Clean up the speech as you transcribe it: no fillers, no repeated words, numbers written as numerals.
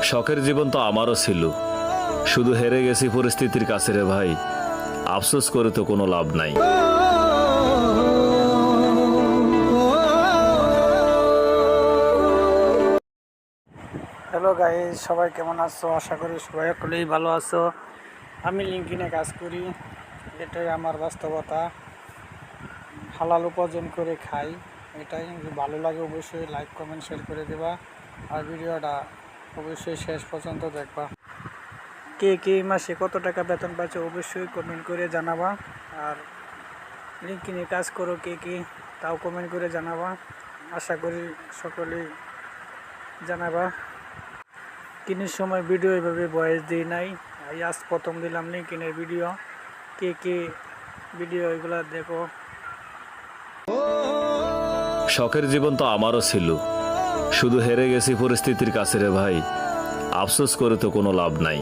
শখের জীবন তো আমারও ছিল, শুধু হেরে গেছি পরিস্থিতির কাছে রে ভাই। আফসোস করে তো কোনো লাভ নাই। হ্যালো গাইস, সবাই কেমন আছো? আশা করি সবাই সকলেই ভালো আছো। আমি লিঙ্কডিনে কাজ করি, এটাই আমার বাস্তবতা। হালাল উপার্জন করে খাই, এটাই। যদি ভালো লাগে অবশ্যই লাইক কমেন্ট শেয়ার করে দেবা, আর ভিডিওটা অবশ্যই শেষ পর্যন্ত দেখবা। কে কে এই মাসে কত টাকা বেতন পাচ্ছে অবশ্যই কমেন্ট করে জানাবা। আর লিঙ্কডিনে কাজ করো কে কে, তাও কমেন্ট করে জানাবা। আশা করি সকলেই জানাবা। কিনের সময় ভিডিও এভাবে ভয়েস দিই নাই, আজ প্রথম দিলাম লিঙ্কডিনের ভিডিও। কে কে ভিডিও এগুলা দেখো। শখের জীবন তো আমারও ছিল, শুধু হেরে গেছি পরিস্থিতির কাছে রে ভাই। আফসোস করে তো কোনো লাভ নাই।